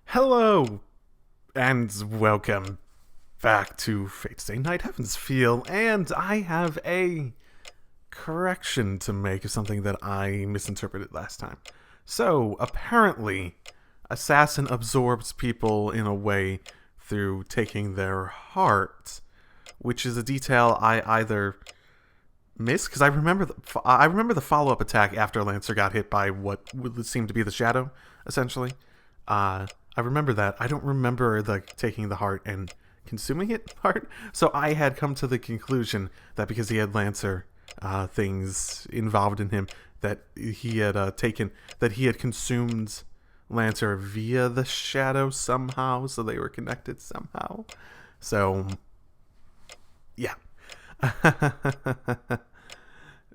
Hello, and welcome back to Fate's Day Night Heaven's Feel, and I have a correction to make of something that I misinterpreted last time. So, apparently, Assassin absorbs people in a way through taking their heart, which is a detail I either missed, because I remember the follow-up attack after Lancer got hit by what would seem to be the shadow, essentially. I remember that. I don't remember the taking the heart and consuming it part. So I had come to the conclusion that because he had Lancer things involved in him, that he had consumed Lancer via the shadow somehow, so they were connected somehow. So, yeah.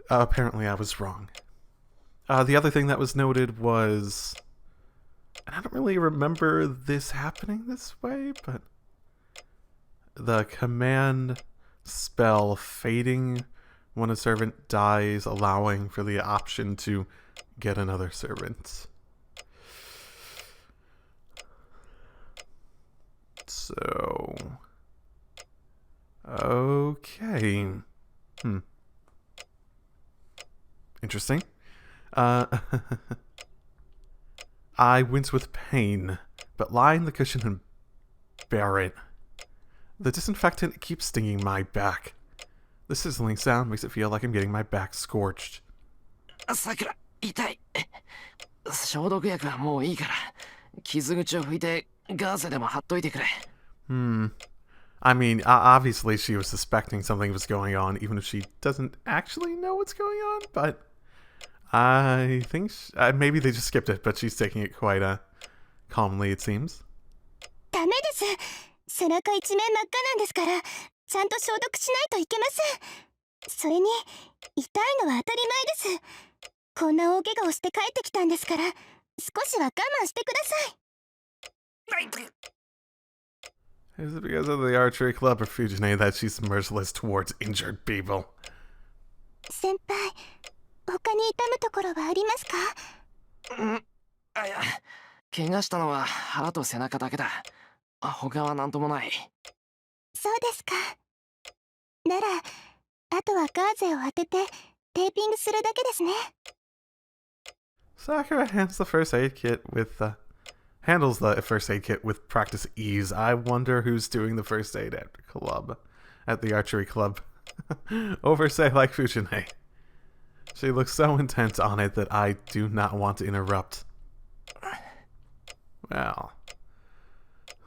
Apparently I was wrong. The other thing that was noted was... and I don't really remember this happening this way, but the command spell fading when a servant dies, allowing for the option to get another servant. So, okay. Interesting. I wince with pain, but lie in the cushion and bear it. The disinfectant keeps stinging my back. The sizzling sound makes it feel like I'm getting my back scorched. Sakura, 痛い。消毒薬はもういいから、傷口を拭いてガーゼでも貼っといてくれ。I mean, obviously she was suspecting something was going on, even if she doesn't actually know what's going on, but... I think maybe they just skipped it, but she's taking it quite calmly, it seems. ダメです。背中一面真っ赤なんですから、ちゃんと消毒しないといけません。それに、痛いのは当たり前です。こんな大怪我をして帰ってきたんですから、少しは我慢してください。Is it because of the archery club or Fujine that she's merciless towards injured people? 先輩。他に痛むところはありますか？いや、怪我したのは腹と背中だけだ。他は何ともない。そうですか。なら、あとはガーゼを当ててテーピングするだけですね。Sakura handles the first aid kit with practice ease. I wonder who's doing the first aid at the archery club. Say like Fujine. She looks so intent on it that I do not want to interrupt. Well,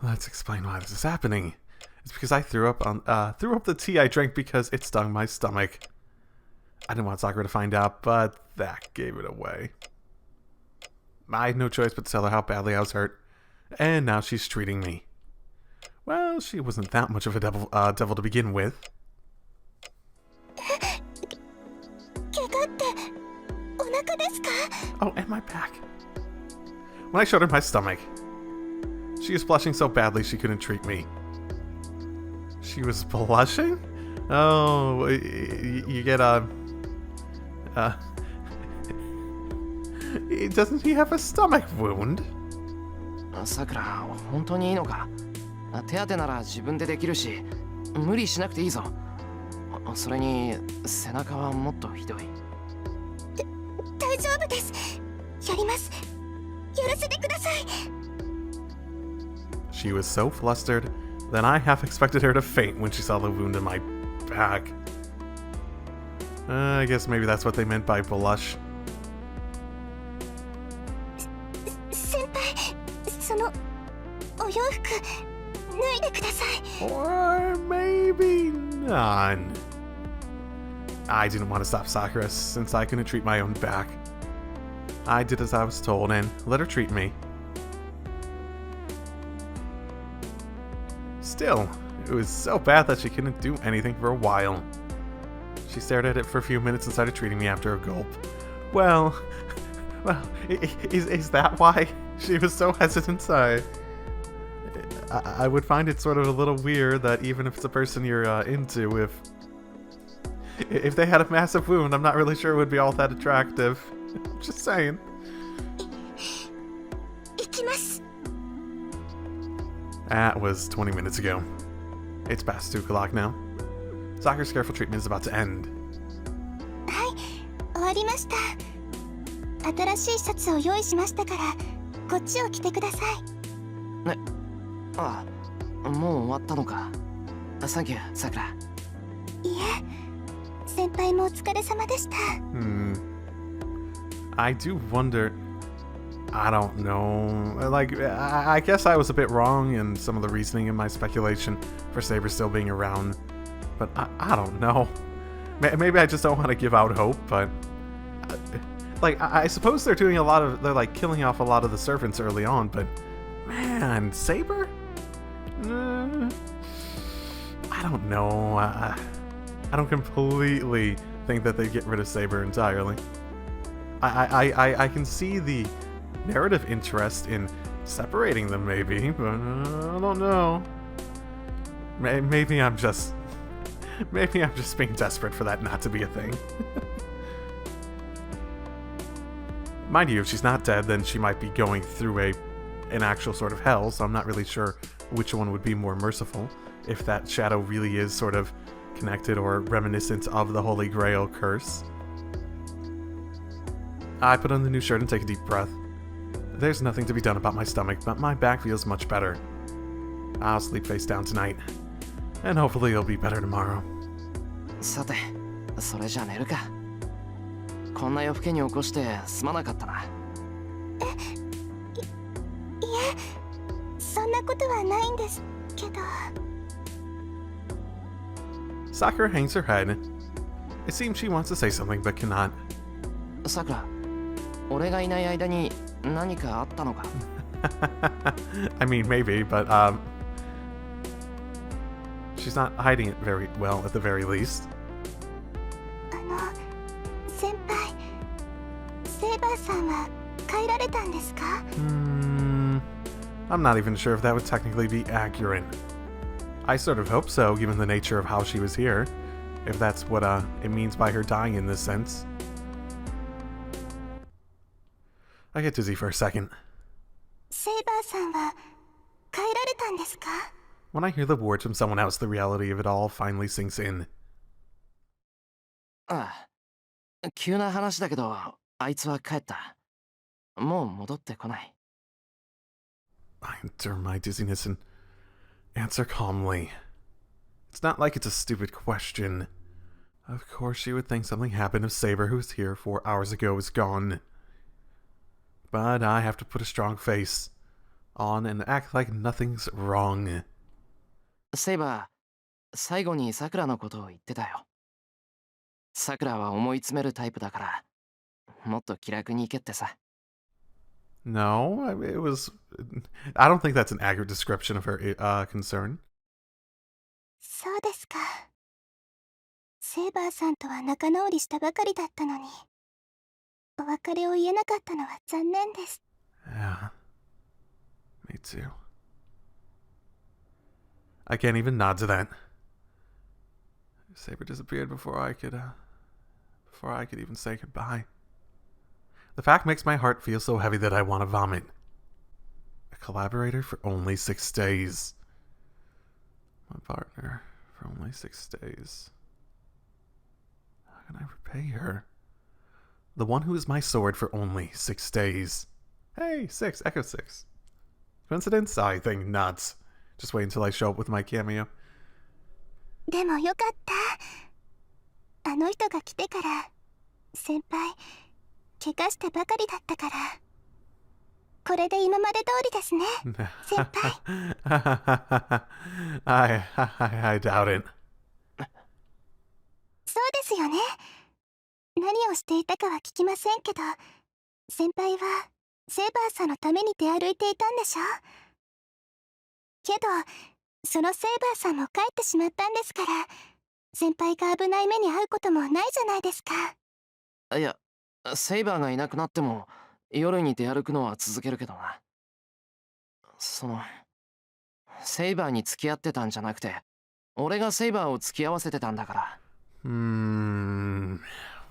let's explain why this is happening. It's because I threw up the tea I drank because it stung my stomach. I didn't want Sakura to find out, but that gave it away. I had no choice but to tell her how badly I was hurt, and now she's treating me. Well, she wasn't that much of a devil to begin with. Oh, and my back. When I showed her my stomach, she was blushing so badly she couldn't treat me. She was blushing? Oh, you get doesn't he have a stomach wound? Sakura, 本当にいいのか？手当てなら自分でできるし、無理しなくていいぞ。それに背中はもっとひどい。大丈夫です。やります。やらせてください。She was so flustered that I half expected her to faint when she saw the wound in my back. I guess maybe that's what they meant by blush. 先輩、そのお洋服脱いでください。Or maybe none. I didn't want to stop Sakura since I couldn't treat my own back. I did as I was told and let her treat me. Still, it was so bad that she couldn't do anything for a while. She stared at it for a few minutes and started treating me after a gulp. Well, is that why she was so hesitant? I would find it sort of a little weird that even if it's a person you're into, If they had a massive wound, I'm not really sure it would be all that attractive. Just saying. 行きます。 That was 20 minutes ago. It's past 2 o'clock now. Sakura's careful treatment is about to end. はい、終わりました。新しいシャツを用意しましたから、こっちを着てください。ああ、もう終わったのか。サンキュー、さくら。いえ、先輩もお疲れ様でした。I do wonder. I don't know. Like, I guess I was a bit wrong in some of the reasoning in my speculation for Saber still being around. But I don't know. Maybe I just don't want to give out hope, but... Like, I suppose they're doing a lot of... They're, like, killing off a lot of the servants early on, but... Man, Saber? I don't know. I don't completely think that they get rid of Saber entirely. I can see the narrative interest in separating them, maybe, but I don't know. Maybe I'm just being desperate for that not to be a thing. Mind you, if she's not dead, then she might be going through an actual sort of hell, so I'm not really sure which one would be more merciful, if that shadow really is sort of connected or reminiscent of the Holy Grail curse. I put on the new shirt and take a deep breath. There's nothing to be done about my stomach, but my back feels much better. I'll sleep face down tonight, and hopefully it'll be better tomorrow. さて、それじゃ寝るか。こんな夜更けに起こしてすまなかったな。いえ、そんなことはないんですけど。Sakura hangs her head. It seems she wants to say something but cannot. さくら、俺がいない間に何かあったのか。I mean, maybe, but she's not hiding it very well at the very least. 先輩、セーバーさんは帰られたんですか？ I'm not even sure if that would technically be accurate. I sort of hope so, given the nature of how she was here, if that's what it means by her dying in this sense. I get dizzy for a second. セーバーさんは帰られたんですか？ When I hear the words from someone else, the reality of it all finally sinks in. ああ、急な話だけど、あいつは帰った。もう戻ってこない。I endure my dizziness and answer calmly. It's not like it's a stupid question. Of course she would think something happened if Saber, who was here 4 hours ago, is gone. But I have to put a strong face on and act like nothing's wrong. セイバー、最後にさくらのことを言ってたよ。さくらは思い詰めるタイプだから、もっと気楽に行けってさ。No, it was... I don't think that's an accurate description of her concern. そうですか。セーバーさんとは仲直りしたばかりだったのに、お別れを言えなかったのは残念です。Yeah, me too. I can't even nod to that. Saber disappeared before I could even say goodbye. The fact makes my heart feel so heavy that I want to vomit. A collaborator for only 6 days. My partner for only 6 days. How can I repay her? The one who is my sword for only 6 days. Hey, 6, Echo 6. Coincidence? I think not. Just wait until I show up with my cameo. でもよかった。あの人が来てから、先輩、怪我してばかりだったから。これで今まで通りですね、先輩。I doubt it. そうですよね。何をしていたかは聞きませんけど、先輩はセーバーさんのために出歩いていたんでしょ？けど、そのセーバーさんも帰ってしまったんですから、先輩が危ない目に遭うこともないじゃないですか。いや、セイバーがいなくなっても夜に出歩くのは続けるけどな。セイバーに付き合ってたんじゃなくて、俺がセイバーを付き合わせてたんだから。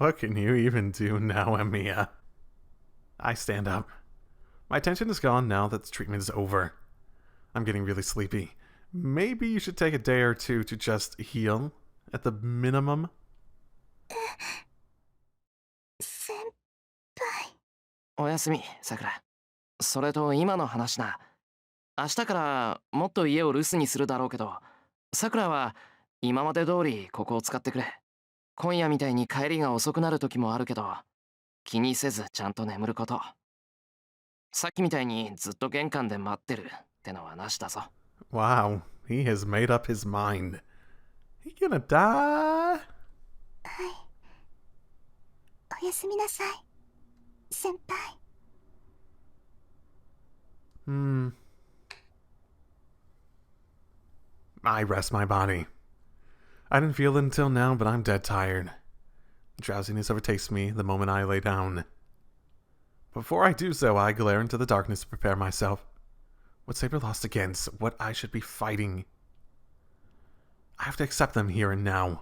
What can you even do now, Emiya? I stand up. My attention is gone now that the treatment is over. I'm getting really sleepy. Maybe you should take a day or two to just heal, at the minimum. 先輩。おやすみさくら。それと今の話な。明日からもっと家を留守にするだろうけど、さくらは今まで通りここを使ってくれ。今夜みたいに帰りが遅くなる時もあるけど、気にせずちゃんと眠ること。さっきみたいにずっと玄関で待ってるってのはなしだぞ。Wow, he has made up his mind. He gonna die? おやすみなさい先輩。I rest my body. I didn't feel it until now, but I'm dead tired. Drowsiness overtakes me the moment I lay down. Before I do so, I glare into the darkness to prepare myself. What Saber lost against, what I should be fighting. I have to accept them here and now.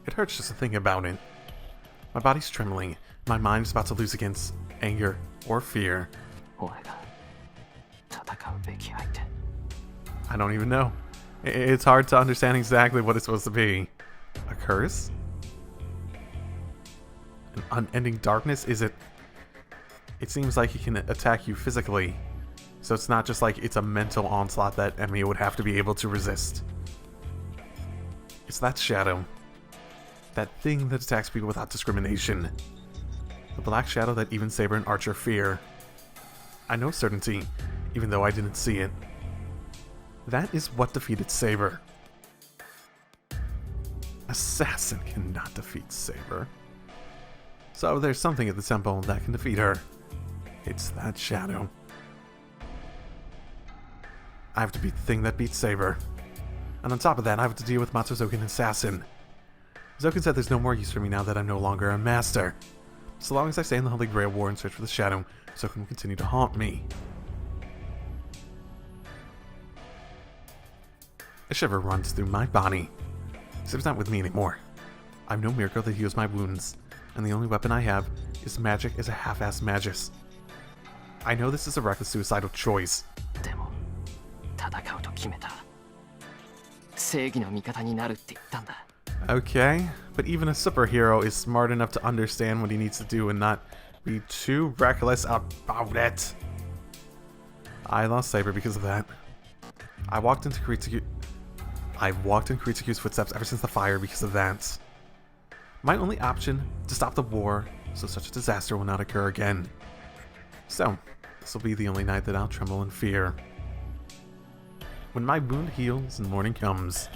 It hurts just to think about it. My body's trembling. My mind is about to lose against anger or fear. 俺が戦うべき相手。I don't even know. It's hard to understand exactly what it's supposed to be. A curse? An unending darkness? Is it... It seems like he can attack you physically. So it's not just like it's a mental onslaught that Emiya would have to be able to resist. It's that shadow. That thing that attacks people without discrimination. The black shadow that even Saber and Archer fear. I know certainty, even though I didn't see it. That is what defeated Saber. Assassin cannot defeat Saber. So there's something at the temple that can defeat her. It's that shadow. I have to beat the thing that beats Saber. And on top of that, I have to deal with Matsuzoken and Assassin. Zoken said there's no more use for me now that I'm no longer a master. So long as I stay in the Holy Grail War and search for the shadow, Zoken will continue to haunt me. A shiver runs through my body. Saber's not with me anymore. I'm no miracle that heals my wounds, and the only weapon I have is magic as a half-assed magus. I know this is a reckless suicidal choice. でも戦うと決めた。正義の味方になるって言ったんだ。Okay, but even a superhero is smart enough to understand what he needs to do and not be too reckless about it. I lost Saber because of that. I've walked in Kuritsugu's footsteps ever since the fire because of that. My only option to stop the war so such a disaster will not occur again. So, this will be the only night that I'll tremble in fear. When my wound heals and morning comes,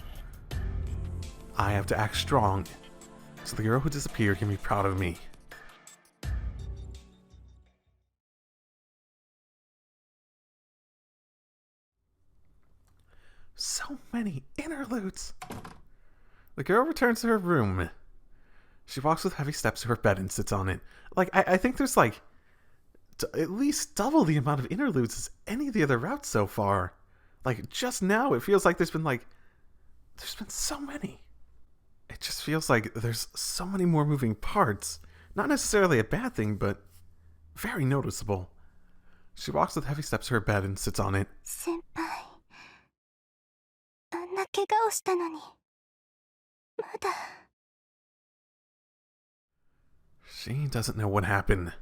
I have to act strong, so the girl who disappeared can be proud of me. So many interludes! The girl returns to her room. She walks with heavy steps to her bed and sits on it. Like, I think there's like at least double the amount of interludes as any of the other routes so far. Like, just now it feels like there's been so many. It just feels like there's so many more moving parts. Not necessarily a bad thing, but very noticeable. She walks with heavy steps to her bed and sits on it. 先輩、あんな怪我をしたのに、まだ。She doesn't know what happened.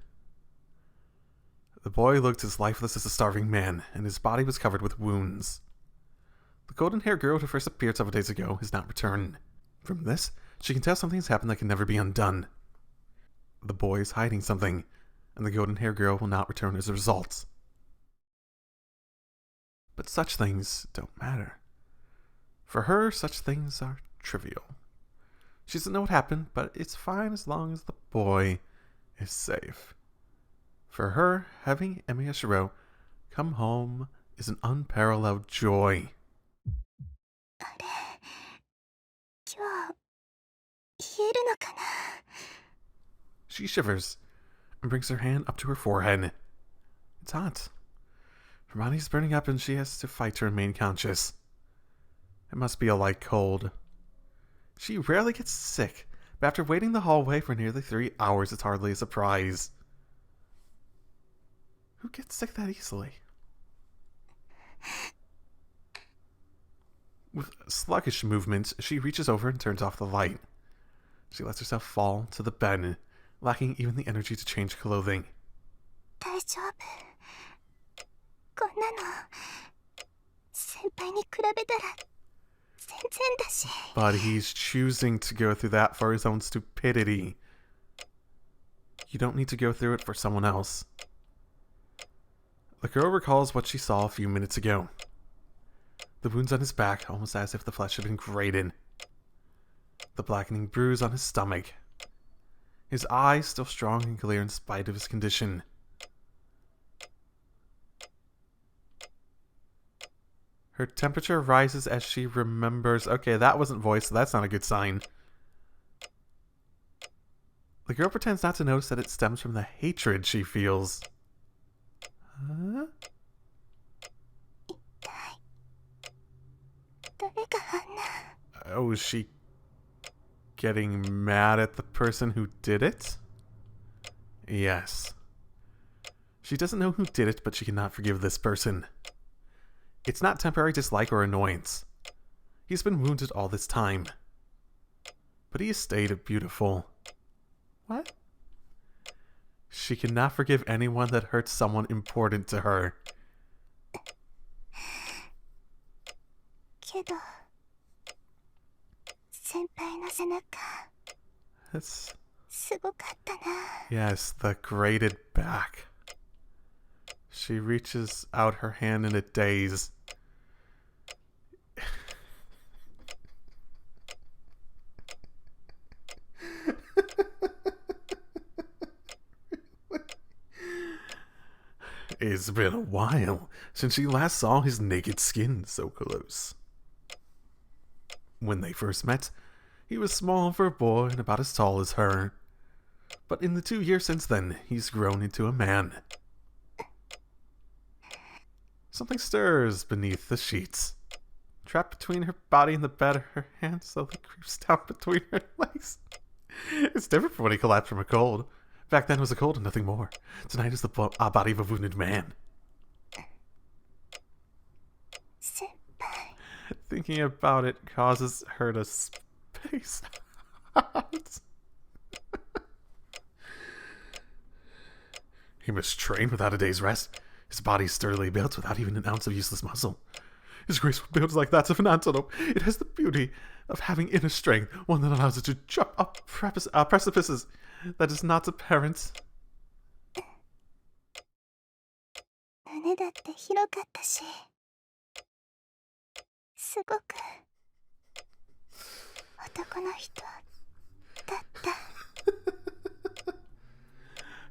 The boy looked as lifeless as a starving man, and his body was covered with wounds. The golden-haired girl who first appeared several days ago has not returned. From this, she can tell something has happened that can never be undone. The boy is hiding something, and the golden-haired girl will not return as a result. But such things don't matter. For her, such things are trivial. She doesn't know what happened, but it's fine as long as the boy is safe. For her, having Emiya Shiro come home is an unparalleled joy. あれ、今日、冷えるのかな。 She shivers and brings her hand up to her forehead. It's hot. Her body's burning up and she has to fight to remain conscious. It must be a light cold. She rarely gets sick, but after waiting the hallway for nearly 3 hours, it's hardly a surprise. Who gets sick that easily? With sluggish movements, she reaches over and turns off the light. She lets herself fall to the bed, lacking even the energy to change clothing. 大丈夫。こんなの先輩に比べたら全然だし。 But he's choosing to go through that for his own stupidity. You don't need to go through it for someone else. The girl recalls what she saw a few minutes ago. The wounds on his back, almost as if the flesh had been grated. The blackening bruise on his stomach. His eyes still strong and clear in spite of his condition. Her temperature rises as she remembers... Okay, that wasn't voiced, so that's not a good sign. The girl pretends not to notice that it stems from the hatred she feels. Huh? 誰があんな。 Oh, is she getting mad at the person who did it? Yes. She doesn't know who did it, but she cannot forgive this person. It's not temporary dislike or annoyance. He's been wounded all this time. But he has stayed beautiful. What? She cannot forgive anyone that hurts someone important to her. けど先輩の背中 That's... すごかったな。 Yes, the grated back. She reaches out her hand in a daze. It's been a while since she last saw his naked skin so close. When they first met, he was small for a boy and about as tall as her. But in the 2 years since then, he's grown into a man. Something stirs beneath the sheets. Trapped between her body and the bed, her hand slowly creeps down between her legs. It's different from when he collapsed from a cold. Back then was a cold and nothing more. Tonight is the body of a wounded man. 先輩 Thinking about it causes her to space out. He must train without a day's rest. His body is sturdily built without even an ounce of useless muscle. His graceful build is like that of an antelope. It has the beauty of having inner strength, one that allows it to jump up precipices that is not apparent. 胸だって広かったしすごく男の人だった。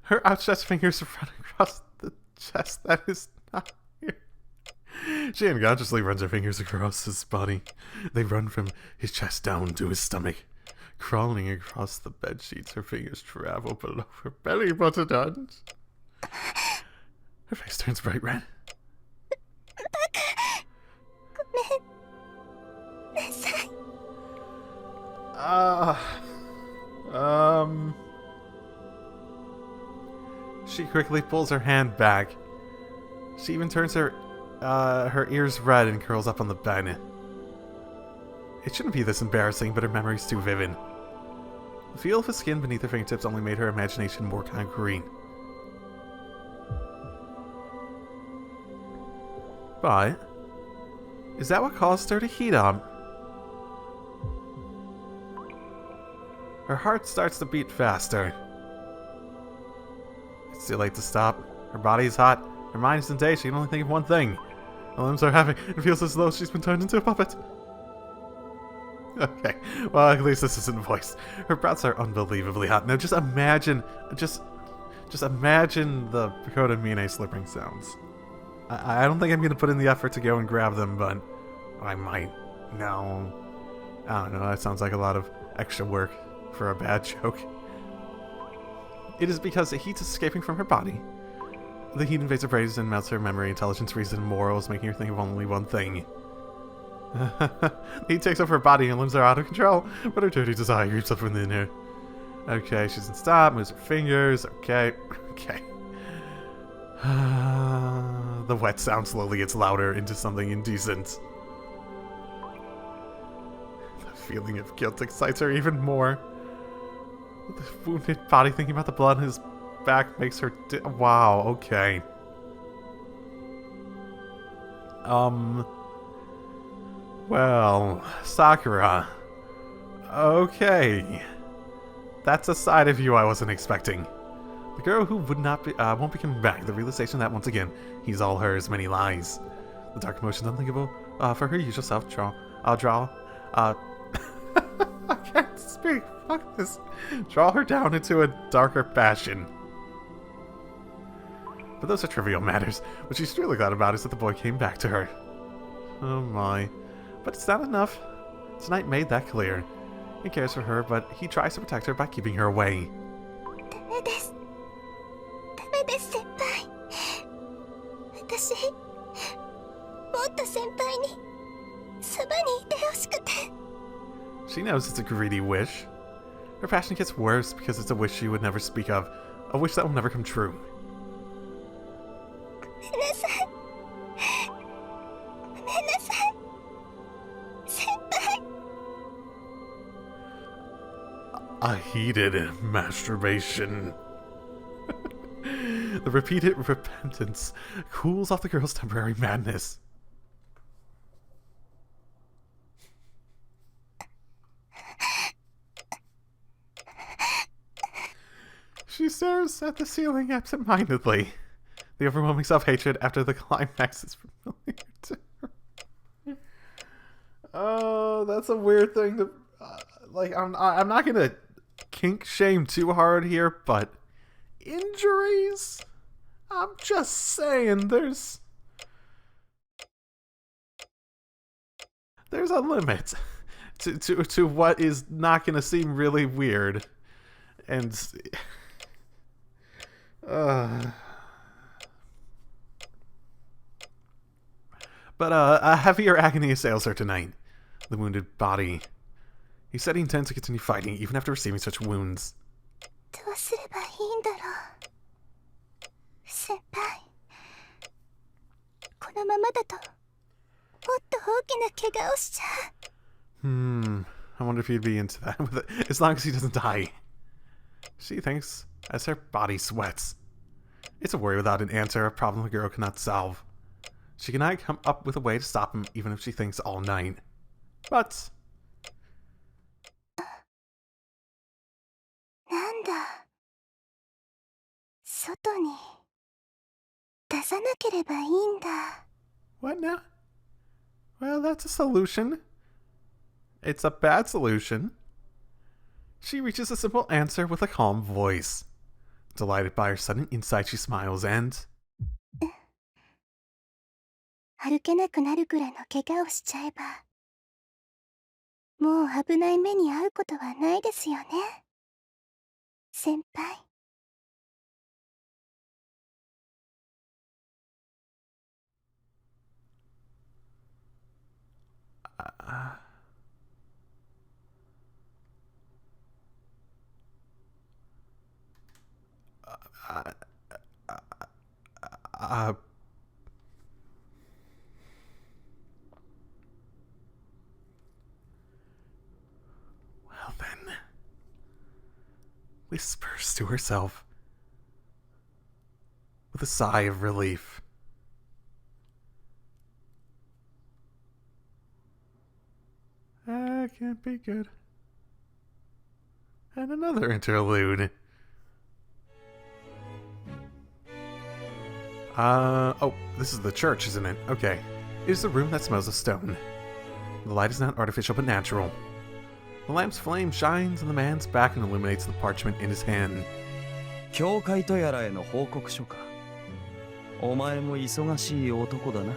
Her outstretched fingers run across the chest that is not here. She unconsciously runs her fingers across his body. They run from his chest down to his stomach. Crawling across the bed sheets, her fingers travel below her belly button ends. Her face turns bright red. ごめんなさい。 She quickly pulls her hand back. She even turns her ears red and curls up on the bed. It shouldn't be this embarrassing, but her memory's too vivid. The feel of his skin beneath her fingertips only made her imagination more concrete. But is that what caused her to heat up? Her heart starts to beat faster. It's too late to stop. Her body is hot. Her mind is in daze. She can only think of one thing. Her limbs are heavy. It feels as though she's been turned into a puppet. Okay, well, at least this isn't voiced. Her breaths are unbelievably hot. Now just imagine imagine the Pagoda Mine slurping sounds. I don't think I'm going to put in the effort to go and grab them, but I might. No. I don't know, that sounds like a lot of extra work for a bad joke. It is because the heat is escaping from her body. The heat invades her brains and melts her memory, intelligence, reason, and morals, making her think of only one thing. He takes over her body and limbs are out of control, but her dirty desire creeps up within her. Okay, she doesn't stop, moves her fingers. Okay, okay. The wet sound slowly gets louder into something indecent. The feeling of guilt excites her even more. The wounded body thinking about the blood on his back makes her... wow, okay. Well, Sakura. Okay. That's a side of you I wasn't expecting. The girl who would not be, won't be coming back. The realization that once again, he's all hers, many lies. The dark emotions unthinkable for her usual self. I can't speak. Fuck this. Draw her down into a darker passion. But those are trivial matters. What she's really glad about is that the boy came back to her. Oh my. But it's not enough. Tonight made that clear. He cares for her, but he tries to protect her by keeping her away. ダメです。ダメです先輩。私もっと先輩にそばにいてほしくて。She knows it's a greedy wish. Her passion gets worse because it's a wish she would never speak of. A wish that will never come true. ごめんなさい。ごめんなさい。先輩。A heated masturbation. The repeated repentance cools off the girl's temporary madness. She stares at the ceiling absent-mindedly. The overwhelming self-hatred after the climax is familiar to her. Oh, that's a weird thing to... I'm not gonna kink shame too hard here, but injuries? I'm just saying, there's a limit to what is not gonna seem really weird, and but a heavier agony assails her tonight. The wounded body. He said he intends to continue fighting even after receiving such wounds. どうすればいいんだろう。先輩。このままだともっと大きな怪我をしちゃう。I wonder if he'd be into that with it, as long as he doesn't die. She thinks as her body sweats. It's a worry without an answer, a problem the girl cannot solve. She cannot come up with a way to stop him even if she thinks all night. But... なんだ。外に出さなければいいんだ。What now? Well, that's a solution. It's a bad solution. She reaches a simple answer with a calm voice. Delighted by her sudden insight, she smiles and... 歩けなくなるくらいの怪我をしちゃえば、もう危ない目に遭うことはないですよね。先輩。Well then, whispers to herself with a sigh of relief. That can't be good. And another interlude. Oh, this is the church, isn't it? Okay. It is the room that smells of stone. The light is not artificial but natural. The lamp's flame shines on the man's back and illuminates the parchment in his hand. 教会とやらへの報告書か。お前も忙しい男だな、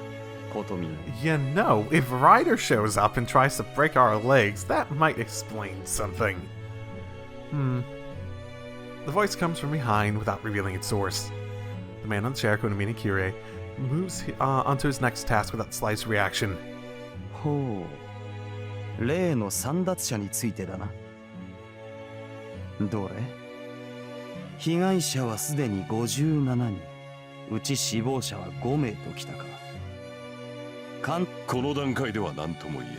ことみ。You know, if Ryder shows up and tries to break our legs, that might explain something. The voice comes from behind without revealing its source. The man on the chair, Konamine Kire, moves onto his next task without the slightest reaction. ほう、例の簒奪者についてだな。どれ？被害者はすでに57人、うち死亡者は5名ときたか。この段階では何とも言えん。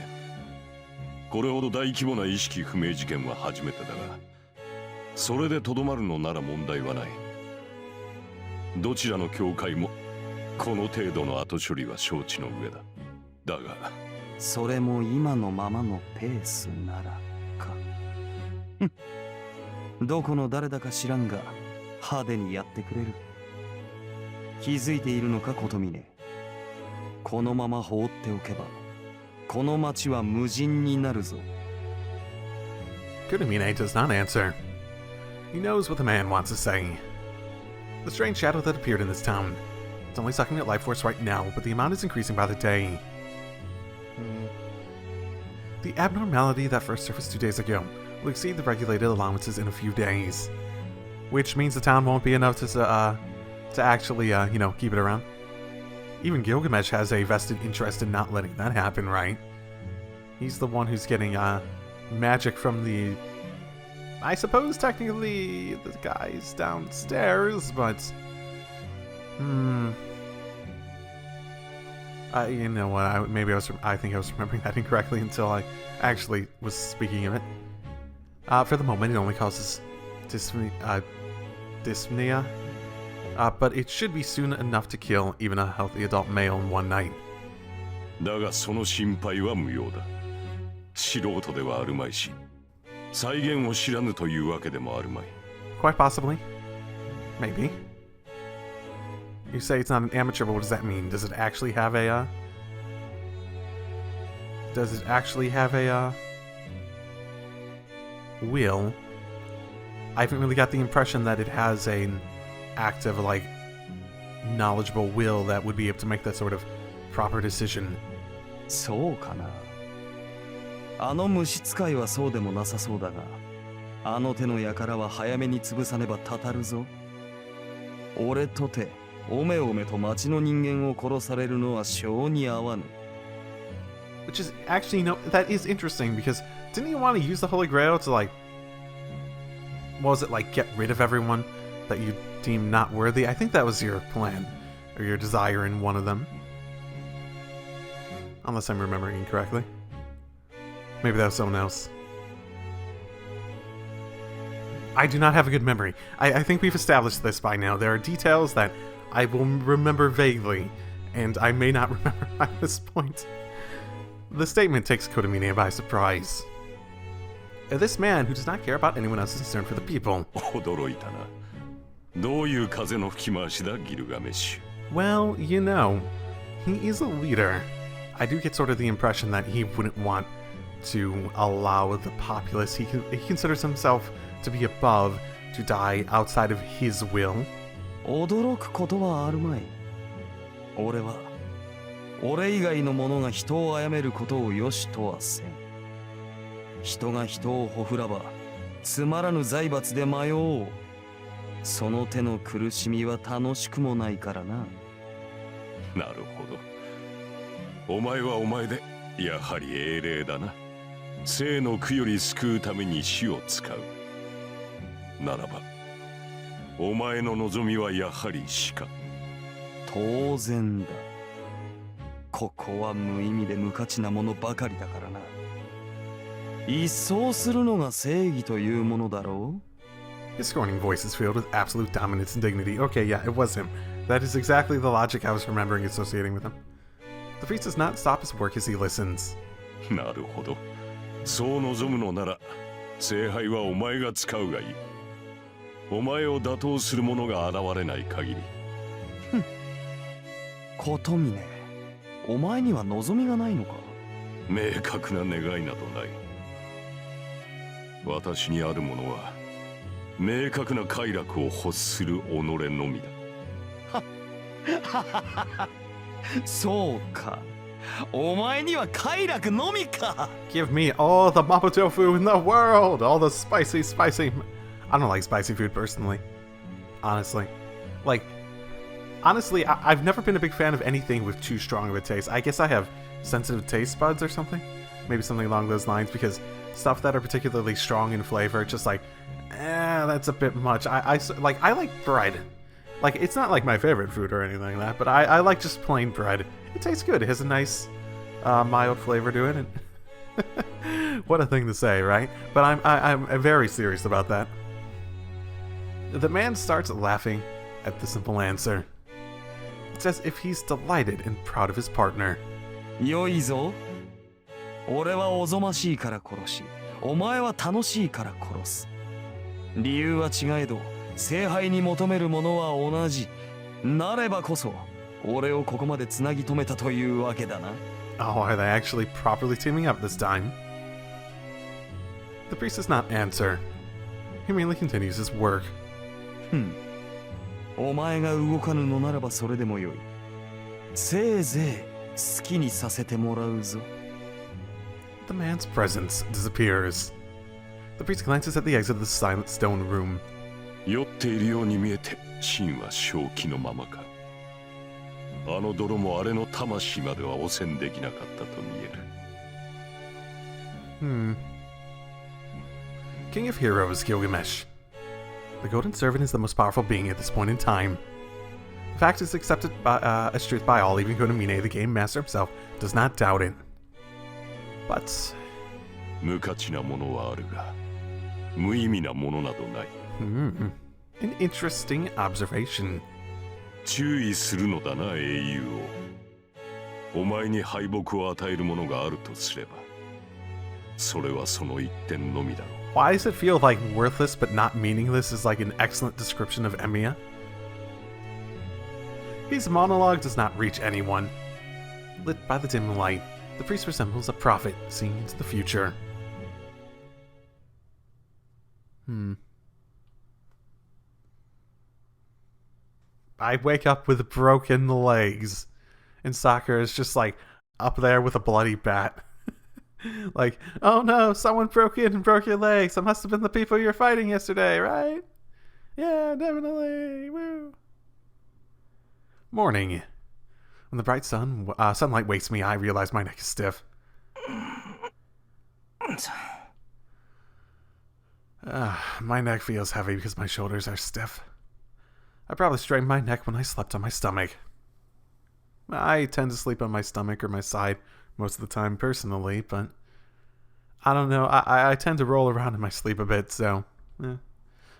これほど大規模な意識不明事件は初めてだが、それでとどまるのなら問題はない。どちらの教会もこの程度の後処理は承知の上だ。だがそれも今のままのペースならか。どこの誰だか知らんが派手にやってくれる。気づいているのか、琴峰。このまま放っておけばこの町は無人になるぞ。 Kurumine does not answer. He knows what the man wants to say. The strange shadow that appeared in this town. It's only sucking at life force right now, but the amount is increasing by the day. The abnormality that first surfaced 2 days ago will exceed the regulated allowances in a few days. Which means the town won't be enough to actually, keep it around. Even Gilgamesh has a vested interest in not letting that happen, right? He's the one who's getting, magic from the... I suppose, technically, the guys downstairs, but... you know what, I think I was remembering that incorrectly until I actually was speaking of it. For the moment, it only causes dyspnea, but it should be soon enough to kill even a healthy adult male in one night. だがその心配は無用だ。素人ではあるまいし、再現を知らぬというわけでもあるまい。 Quite possibly. Maybe. You say it's not an amateur, but what does that mean? Does it actually have a, will? I haven't really got the impression that it has an active, knowledgeable will that would be able to make that sort of proper decision. そうかな。あの虫使いはそうでもなさそうだが、あの手の輩は早めに潰さねばたたるぞ。俺とておめおめと町の人間を殺されるのは性に合わぬ。 Which is actually, that is interesting, because didn't he want to use the Holy Grail to, what was it, get rid of everyone that you deem not worthy? I think that was your plan, or your desire in one of them. Unless I'm remembering incorrectly. Maybe that was someone else. I do not have a good memory. I think we've established this by now. There are details that I will remember vaguely, and I may not remember at this point. The statement takes Kotomine by surprise. This man who does not care about anyone else's concern for the people. 驚いたな。どういう風の吹き回しだ、ギルガメッシュ。Well, he is a leader. I do get sort of the impression that he wouldn't want to allow the populace he considers himself to be above to die outside of his will. 驚くことはあるまい。俺以外の者が人を殺めることを良しとはせん。人が人をほふらば、つまらぬ財閥で迷おう。その手の苦しみは楽しくもないからな。なるほど。お前はお前で、やはり英霊だな。生の苦より救うために死を使う。ならば、お前の望みはやはり死か。当然だ。ここは無意味で無価値なものばかりだからな。一掃するのが正義というものだろう。 His scorning voice is filled with absolute dominance and dignity. Okay, yeah, it was him. That is exactly the logic I was remembering associating with him. The priest does not stop his work as he listens. なるほど。そう望むのなら、聖杯はお前が使うがいい。お前を打倒する者が現れない限り。琴峰、お前には望みがないのか。明確な願いなどない。私にあるものは、明確な快楽を欲する己のみだ。そうか。お前には快楽のみか。 Give me all the Mapo tofu in the world! All the spicy... I don't like spicy food personally. Honestly. Honestly, I've never been a big fan of anything with too strong of a taste. I guess I have sensitive taste buds or something. Maybe something along those lines, because stuff that are particularly strong in flavor, just like, that's a bit much. I like bread. Like, it's not like my favorite food or anything like that, but I like just plain bread. It tastes good. It has a nice, mild flavor to it. And what a thing to say, right? But I'm very serious about that. The man starts laughing at the simple answer. It's as if he's delighted and proud of his partner. 良いぞ。俺はおぞましいから殺し、お前は楽しいから殺す。理由は違えど、聖杯に求めるものは同じ。なればこそ、俺をここまでつなぎ止めたというわけだな。Oh, are they actually properly teaming up this time? The priest does not answer. He merely continues his work. お前が動かぬのならばそれでもよい。せいぜい好きにさせてもらうぞ。The man's presence disappears. The priest glances at the exit of the silent stone room. 酔っているように見えて真は正気のままか。あの泥もあれの魂までは汚染できなかったと見える。King of Heroes, Gilgamesh. The Golden Servant is the most powerful being at this point in time. The fact is accepted as truth by all, even Konamine, the game master himself, does not doubt it. But... 無価値なものはあるが、無意味なものなどない。an interesting observation. 注意するのだな、英雄を。お前に敗北を与えるものがあるとすれば、それはその一点のみだろう。Why does it feel like worthless but not meaningless is like an excellent description of Emiya? His monologue does not reach anyone. Lit by the dim light, the priest resembles a prophet seeing into the future. I wake up with broken legs, and Sakura is just like up there with a bloody bat. Like, oh no, someone broke in and broke your legs. It must have been the people you were fighting yesterday, right? Yeah, definitely. Woo. Morning. When the bright sunlight wakes me, I realize my neck is stiff. My neck feels heavy because my shoulders are stiff. I probably strained my neck when I slept on my stomach. I tend to sleep on my stomach or my side most of the time personally, but I don't know. I tend to roll around in my sleep a bit, so...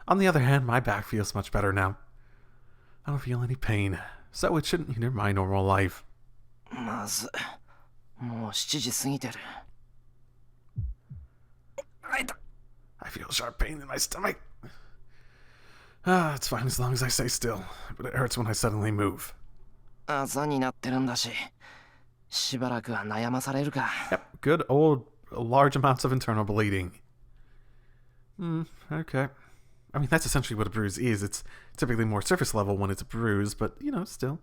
On the other hand, my back feels much better now. I don't feel any pain, so it shouldn't hinder my normal life. まずもう7時過ぎてる。I feel sharp pain in my stomach. It's fine as long as I stay still, but it hurts when I suddenly move. 朝になってるんだし、しばらくは悩まされるか。Yep, good old large amounts of internal bleeding. Okay. I mean, that's essentially what a bruise is. It's typically more surface level when it's a bruise, but, you know, still.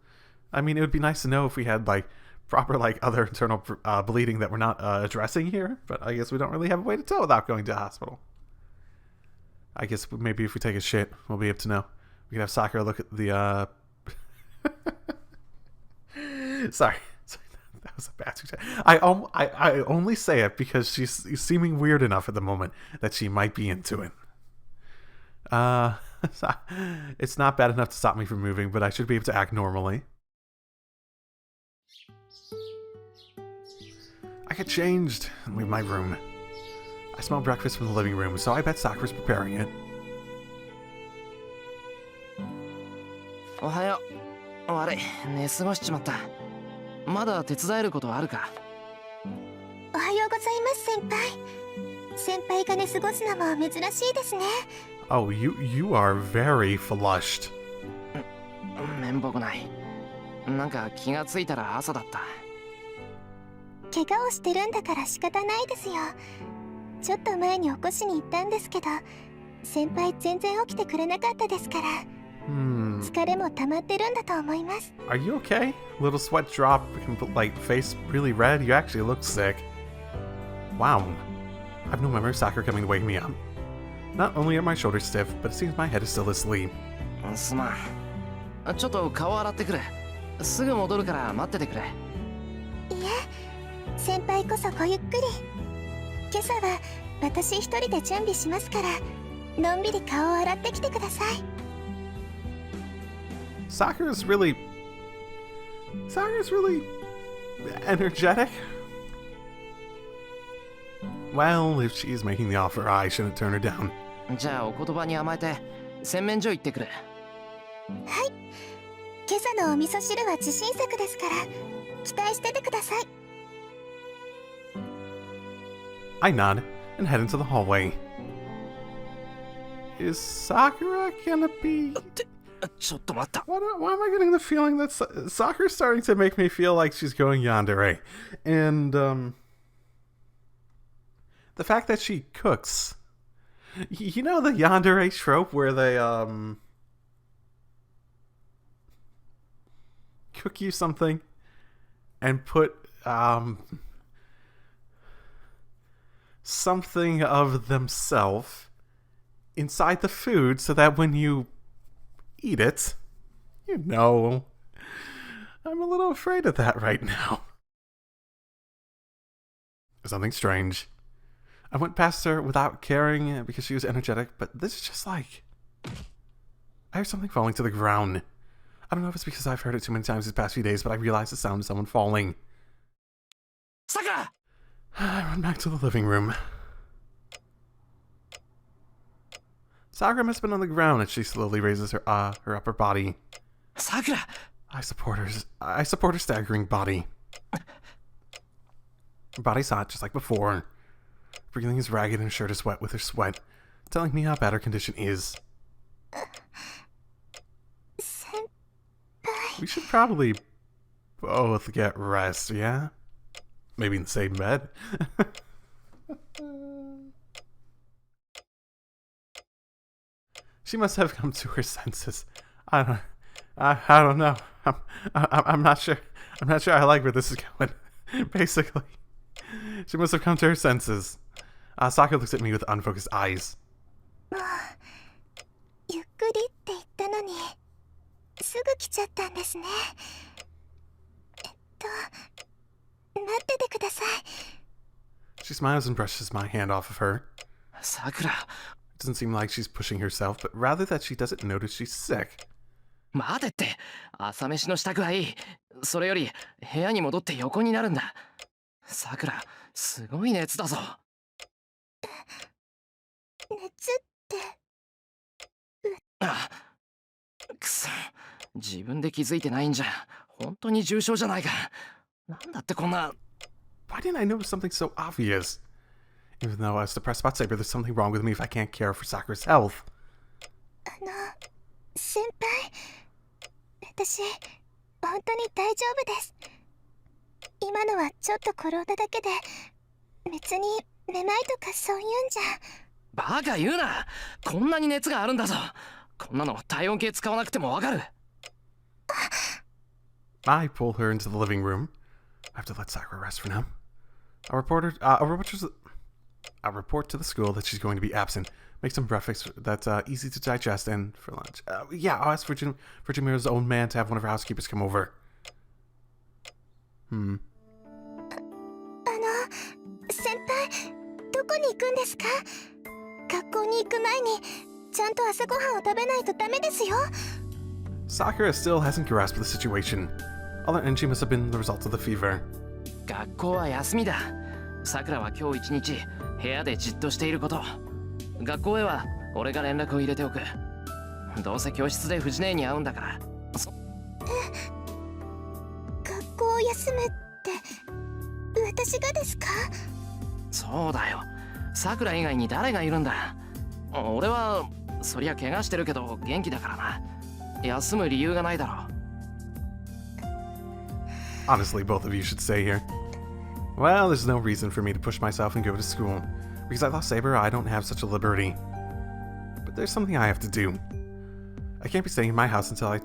I mean, it would be nice to know if we had, like, proper, like, other internal bleeding that we're not addressing here, but I guess we don't really have a way to tell without going to a hospital. I guess maybe if we take a shit, we'll be able to know. We can have Sakura look at the, Sorry, that was a bad suggestion. I only say it because she's seeming weird enough at the moment that she might be into it. It's not bad enough to stop me from moving, but I should be able to act normally. I get changed and leave my room. I smell breakfast from the living room, so I bet Sakura's preparing it. おはよう。悪い、寝過ごしちまった。まだ手伝えることあるか？おはようございます、先輩。先輩が寝過ごすのも珍しいですね。Oh, you are very flushed. 面目ない。なんか気がついたら朝だった。怪我をしてるんだから仕方ないですよ。ちょっと前に起こしに行ったんですけど、先輩全然起きてくれなかったですから。疲れも溜まってるんだと思います。Are you okay? Little sweat drop, like face really red. You actually look sick. Wow. I've no memory of Sakura coming to wake me up. Not only are my shoulders stiff, but it seems my head is still asleep. すまん。ちょっと顔洗ってくる。すぐ戻るから待っててくれ。いえ、先輩こそごゆっくり。今朝は私一人で準備しますから、のんびり顔を洗ってきてください。Sakura's really energetic. Well, if she's making the offer, I shouldn't turn her down. じゃあお言葉に甘えて洗面所行ってくる。はい。今朝のお味噌汁は自信作ですから、期待しててください。I nod and head into the hallway. Is Sakura gonna be... ちょっと待った。Why am I getting the feeling that Sakura's starting to make me feel like she's going yandere? And, the fact that she cooks. You know the yandere trope where they, cook you something and put, something of themselves inside the food so that when you eat it, you know. I'm a little afraid of that right now. Something strange. I went past her without caring because she was energetic, but this is just like... I heard something falling to the ground. I don't know if it's because I've heard it too many times these past few days, but I realized the sound of someone falling. Sakura! I run back to the living room. Sakura must have been on the ground as she slowly raises her upper body. Sakura! I support her staggering body. Her body's hot just like before. Breathing is ragged and her shirt is wet with her sweat, telling me how bad her condition is. We should probably both get rest, yeah? Maybe in the same bed. She must have come to her senses. I don't know. I'm not sure. I'm not sure I like where this is going. Basically, she must have come to her senses. Sakura looks at me with unfocused eyes. ゆっくりって言ったのに、すぐ来ちゃったんですね。待っててください。She smiles and brushes my hand off of her. Sakura. It doesn't seem like she's pushing herself, but rather that she doesn't notice she's sick. 待てって、朝飯の支度はいい。それより部屋に戻って横になるんだ。さくら、すごい熱だぞ。熱って。あ、くそ、自分で気づいてないんじゃ、本当に重症じゃないか。なんだってこんな。Why didn't I notice something so obvious? Even though I was depressed about Saber, there's something wrong with me if I can't care for Sakura's health. 先輩、私、本当に大丈夫です。今のはちょっと転んだだけで、別にめまいとかそういうんじゃ。バカ言うな。こんなに熱があるんだぞ。こんなの体温計使わなくてもわかる。I pull her into the living room. I have to let Sakura rest for now. I'll report to the school that she's going to be absent. Make some breakfast that's easy to digest, and for lunch. Yeah, I'll ask for Jamiro's own man to have one of her housekeepers come over. 先輩、どこに行くんですか？学校に行く前にちゃんと朝ごはんを食べないとダメですよ。Sakura still hasn't grasped the situation. All her energy must have been the result of the fever. 学校は休みだ。さくらは今日一日部屋でじっとしていること。学校へは俺が連絡を入れておく。どうせ教室で藤姉に会うんだから。学校を休むって私がですか？そうだよ。さくら以外に誰がいるんだ。俺はそりゃ怪我してるけど元気だからな。休む理由がないだろう。Honestly, both of you should stay here. Well, there's no reason for me to push myself and go to school. Because I lost Saber, I don't have such a liberty. But there's something I have to do. I can't be staying in my house until I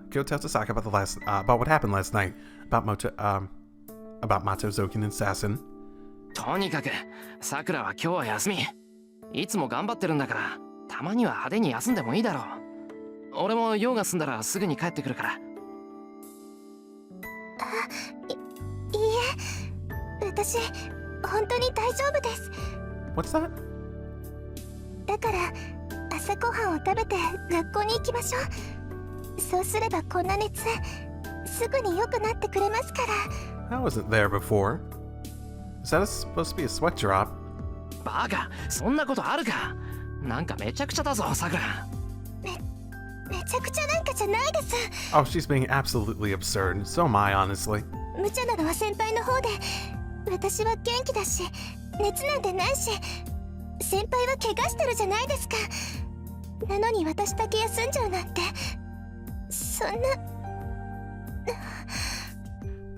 go tell Tasaka about what happened last night. About Mato, Zokin, and Sassen. とにかく、さくらは今日は休み。いつも頑張ってるんだから、たまには派手に休んでもいいだろう。俺も用が済んだらすぐに帰ってくるから。いいえ、私本当に大丈夫です。 What's that? だから朝ごはんを食べて学校に行きましょう。そうすればこんな熱すぐに良くなってくれますから。 That wasn't there before. Is that supposed to be a sweat drop? バカ、そんなことあるか。なんかめちゃくちゃだぞ、さくら。めちゃくちゃなんかじゃないです。 Oh, she's being absolutely absurd. So am I, honestly. 無茶なのは先輩の方で、私は元気だし熱なんてないし、先輩は怪我してるじゃないですか。なのに私だけ休んじゃうなんて、そんな。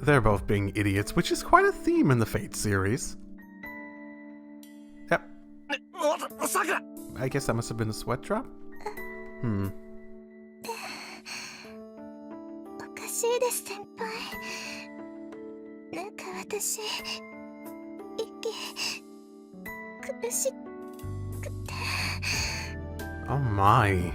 They're both being idiots, which is quite a theme in the Fate series. Yep, さくら。 I guess that must have been a sweat drop? おかしいです先輩。なんか私息苦しくて。 Oh my.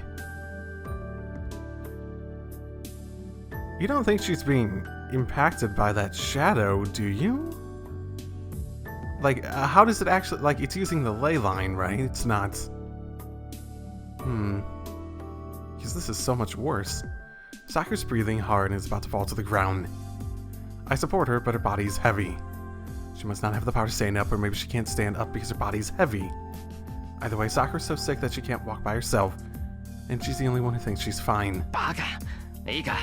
You don't think she's being impacted by that shadow, do you? Like, how does it actually, like, it's using the ley line, right? It's not. Because this is so much worse. Sakura's breathing hard and is about to fall to the ground. I support her, but her body is heavy. She must not have the power to stand up, or maybe she can't stand up because her body is heavy. Either way, Sakura's so sick that she can't walk by herself, and she's the only one who thinks she's fine. バカ、いいか。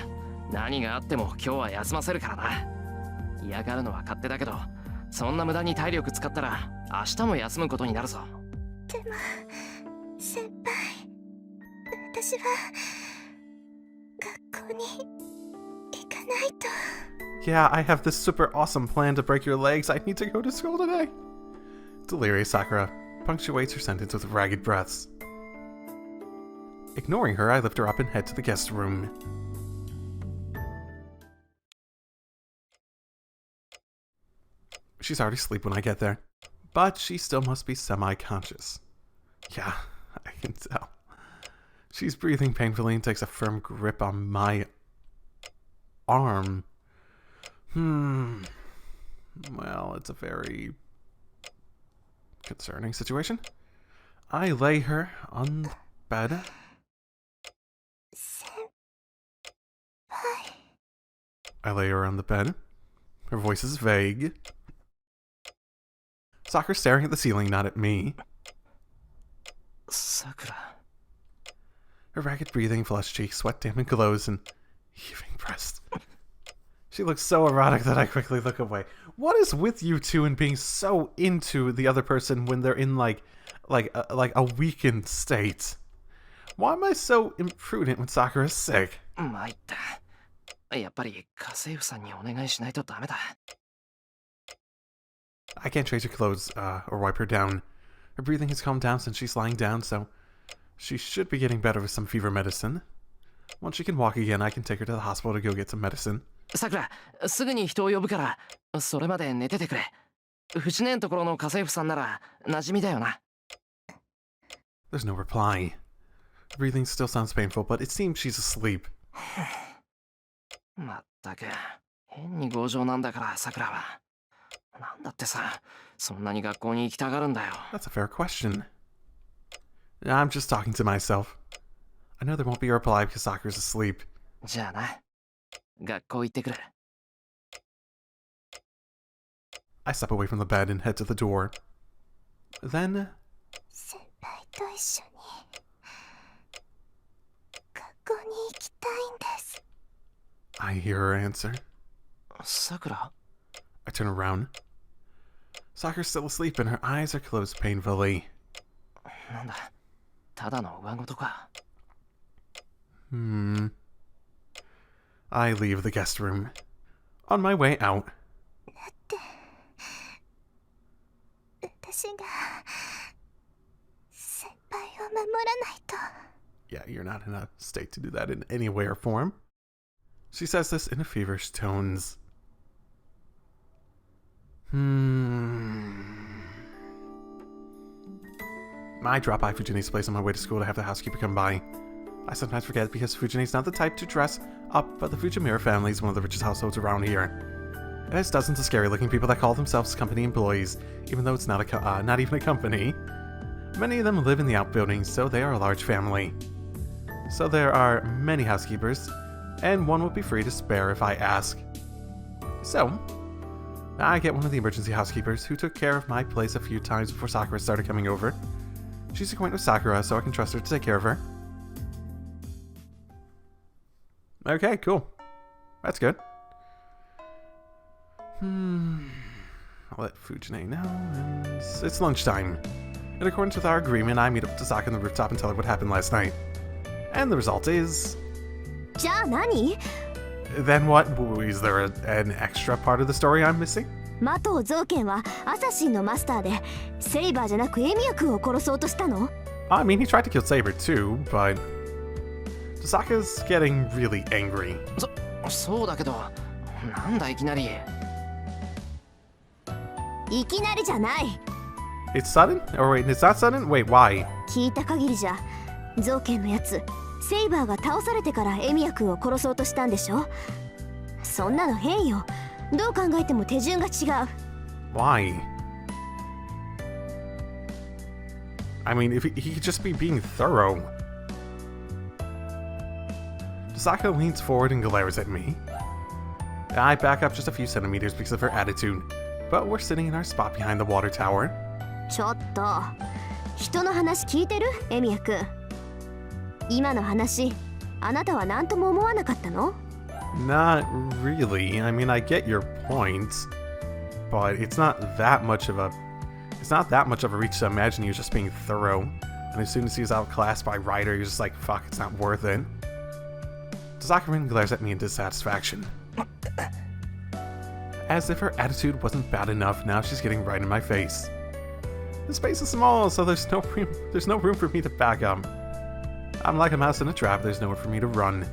何があっても今日は休ませるからな。嫌がるのは勝手だけど、そんな無駄に体力使ったら明日も休むことになるぞ。でも先輩、私は学校に行かないと。 Yeah, I have this super awesome plan to break your legs. I need to go to school today. Delirious Sakura punctuates her sentence with ragged breaths. Ignoring her, I lift her up and head to the guest room. She's already asleep when I get there, but she still must be semi-conscious. Yeah, I can tell. She's breathing painfully and takes a firm grip on my arm. Well, it's a very concerning situation. I lay her on the bed. 先輩。 I lay her on the bed. Her voice is vague. Sakura staring at the ceiling, not at me. さくら。 Her ragged breathing, flushed cheeks, sweat-dampened clothes, and heaving breasts. She looks so erotic that I quickly look away. What is with you two and being so into the other person when they're in like a weakened state? Why am I so imprudent when Sakura's sick? 参った。やっぱり家政婦さんにお願いしないとダメだ。I can't change her clothes or wipe her down. Her breathing has calmed down since she's lying down, so she should be getting better with some fever medicine. Once she can walk again, I can take her to the hospital to go get some medicine. さくら、すぐに人を呼ぶから、それまで寝ててくれ。藤音のところの家政婦さんなら馴染みだよな。There's no reply. Her breathing still sounds painful, but it seems she's asleep. まったく、変に強情なんだから、さくらは。なんだってさ、そんなに学校に行きたがるんだよ。That's a fair question. I'm just talking to myself. I know there won't be a reply because Sakura's asleep. じゃあな、学校行ってくる。I step away from the bed and head to the door. Then, 先輩と一緒に学校に行きたいんです。 I hear her answer. さくら？ I turn around. Sakura's still asleep and her eyes are closed painfully. なんだ、ただの上事か。I leave the guest room. On my way out. だって私が先輩を守らないと。 Yeah, you're not in a state to do that in any way or form. She says this in a feverish tones. I drop by Fujini's place on my way to school to have the housekeeper come by. I sometimes forget because Fujini's not the type to dress up, but the Fujimura family is one of the richest households around here. There's dozens of scary-looking people that call themselves company employees, even though it's not not even a company. Many of them live in the outbuildings, so they are a large family. So there are many housekeepers, and one will be free to spare if I ask. So, I get one of the emergency housekeepers who took care of my place a few times before Sakura started coming over. She's acquainted with Sakura, so I can trust her to take care of her. Okay, cool. That's good. I'll let Fujine know, and it's lunchtime. In accordance with our agreement, I meet up with Sakura on the rooftop and tell her what happened last night. And the result is... じゃあ何？ Then what? Is there an extra part of the story I'm missing? マトウ造剣はアサシンのマスターでセイバーじゃなくエミヤ君を殺そうとしたの？ I mean, he tried to kill Saber too, but... Saka's getting really angry. そうだけど、なんだいきなり。いきなりじゃない。 It's sudden? Or wait, it's not sudden? Wait, why? 聞いた限りじゃ、造剣のやつ、セイバーが倒されてからエミヤ君を殺そうとしたんでしょ？そんなの変よ。どう考えても手順が違う。Why? I mean, if he could just be being thorough. Sakura leans forward and glares at me. I back up just a few centimeters because of her attitude, but we're sitting in our spot behind the water tower. ちょっと、人の話聞いてる？エミヤ君。今の話、あなたは何とも思わなかったの？ Not really. I mean, I get your point, but it's not that much of a reach to imagine he was just being thorough. And as soon as he was outclassed by Ryder, you're just like, fuck, it's not worth it. Sakura glares at me in dissatisfaction. As if her attitude wasn't bad enough, now she's getting right in my face. The space is small, so there's no room for me to back up. I'm like a mouse in a trap, there's nowhere for me to run.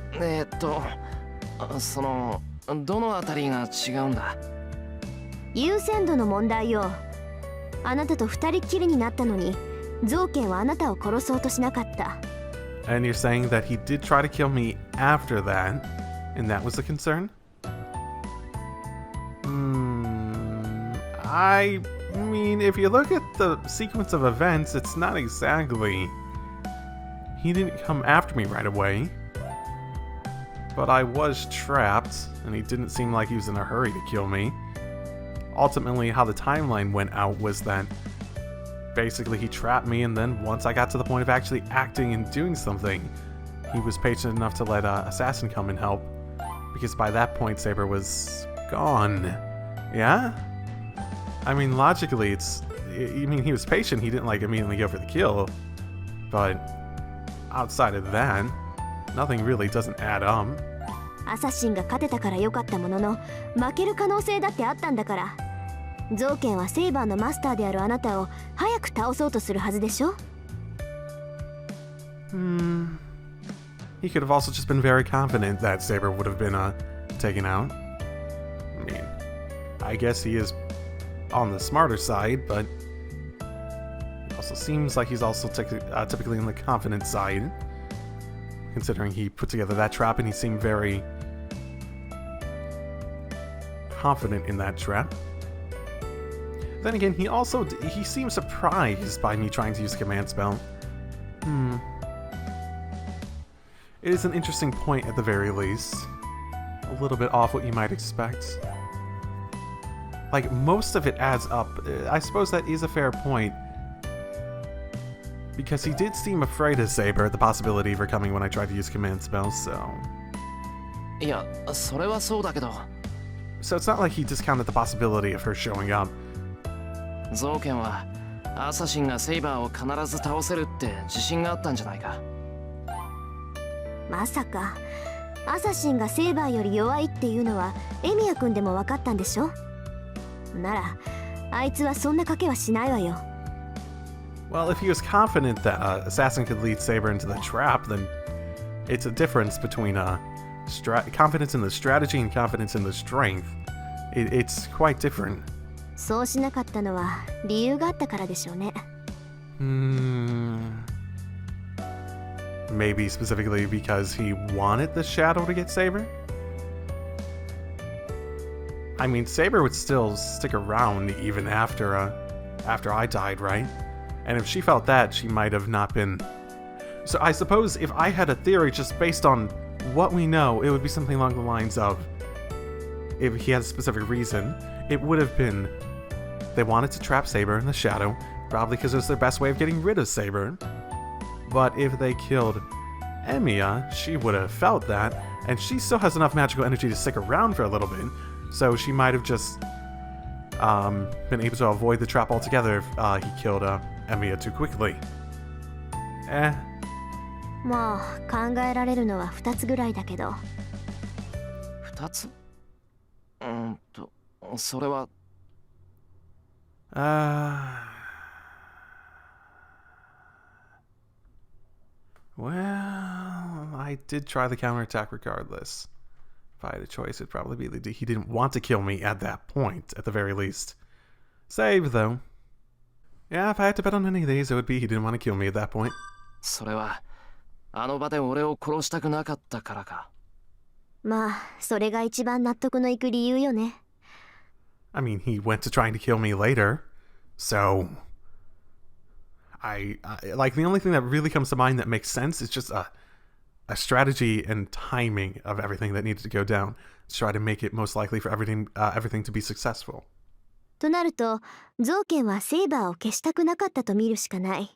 その、どのあたりが違うんだ？優先度の問題よ。あなたと二人っきりになったのに、造剣はあなたを殺そうとしなかった。And you're saying that he did try to kill me after that, and that was the concern? I mean, if you look at the sequence of events, it's not exactly... He didn't come after me right away. But I was trapped, and he didn't seem like he was in a hurry to kill me. Ultimately, how the timeline went out was that basically he trapped me, and then once I got to the point of actually acting and doing something, he was patient enough to let Assassin come and help, because by that point Saber was gone. Yeah? I mean, logically, he was patient, he didn't like immediately go for the kill, but outside of that, nothing really doesn't add up. アサシンが勝てたから良かったものの、負ける可能性だってあったんだから。造剣はセイバーのマスターであるあなたを早く倒そうとするはずでしょ？ He could have also just been very confident that Saber would have been taken out. I mean, I guess he is on the smarter side, but it also seems like he's also typically on the confident side, considering he put together that trap and he seemed very confident in that trap. Then again, he seemed surprised by me trying to use a command spell. It is an interesting point at the very least. A little bit off what you might expect. Like, most of it adds up. I suppose that is a fair point. Because he did seem afraid of Saber at the possibility of her coming when I tried to use command spells, so... いや、それはそうだけど。So it's not like he discounted the possibility of her showing up. 造剣はアサシンがセイバーを必ず倒せるって自信があったんじゃないか。まさかアサシンがセイバーより弱いっていうのはエミヤ君でも分かったんでしょ？ならあいつはそんな賭けはしないわよ。 Well, if he was confident that Assassin could lead Saber into the trap, then it's a difference between confidence in the strategy and confidence in the strength. It's quite different. そうしなかったのは理由があったからでしょうね。Maybe specifically because he wanted the shadow to get Saber? I mean, Saber would still stick around even after I died, right? And if she felt that, she might have not been. So I suppose if I had a theory just based on what we know, it would be something along the lines of, if he had a specific reason, it would have been they wanted to trap Saber in the shadow, probably because it was their best way of getting rid of Saber. But if they killed Emiya, she would have felt that, and she still has enough magical energy to stick around for a little bit, so she might have just been able to avoid the trap altogether if he killed Emiya too quickly. まあ考えられるのは2つぐらいだけど。2つ？それは。Well, I did try the counterattack regardless. If I had a choice, it'd probably be that he didn't want to kill me at that point, at the very least. Save, though. Yeah, if I had to bet on any of these, it would be he didn't want to kill me at that point. それはあの場で俺を殺したくなかったからか。まあそれが一番納得のいく理由よね。I mean, he went to trying to kill me later, so I like the only thing that really comes to mind that makes sense is just a strategy and timing of everything that needed to go down to try to make it most likely for everything to be successful. となると、ゾウケンはセイバーを消したくなかったと見るしかない。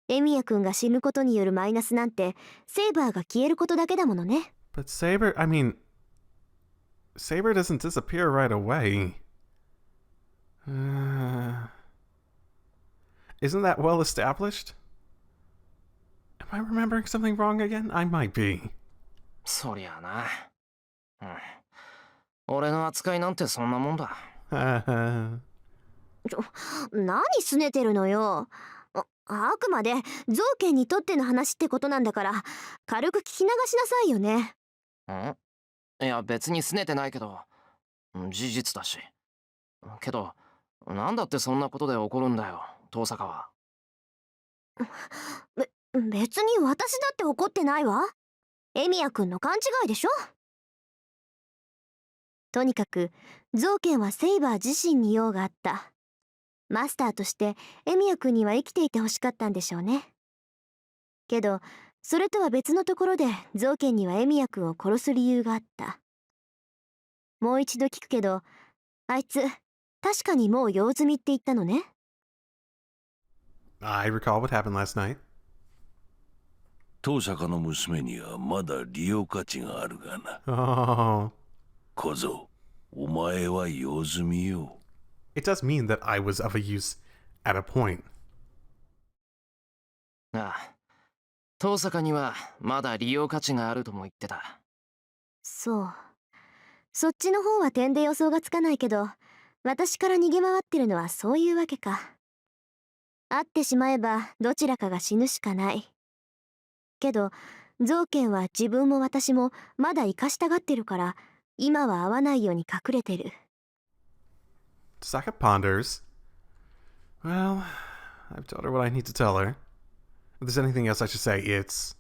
エミヤ君が死ぬことによるマイナスなんて、セイバーが消えることだけだものね。But Saber, I mean, Saber doesn't disappear right away. Isn't that well established? Am I remembering something wrong again? I might be. そりゃな。俺の扱いなんてそんなもんだ。何すねてるのよ。あくまでゾウケンにとっての話ってことなんだから、軽く聞き流しなさいよね。いや別にすねてないけど、事実だし。けど、なんだってそんなことで怒るんだよ、遠坂は。別に私だって怒ってないわ。エミヤ君の勘違いでしょ。とにかくゾウケンはセイバー自身に用があった。マスターとしてエミヤ君には生きていてほしかったんでしょうね。けどそれとは別のところでゾウケンにはエミヤ君を殺す理由があった。もう一度聞くけど、あいつ確かにもう用済みって言ったのね。I recall what happened last night. 当坂の娘にはまだ利用価値があるがな。Oh. 小僧、お前は用済みよ。It does mean that I was of a use at a point. ああ、遠坂にはまだ利用価値があるとも言ってた。そう。そっちの方は点で予想がつかないけど、私から逃げ回ってるのはそういうわけか。会ってしまえばどちらかが死ぬしかない。けどゾウケンは自分も私もまだ生かしたがってるから、今は会わないように隠れてる。Saka ponders. Well, I've told her what I need to tell her. If there's anything else I should say, it's...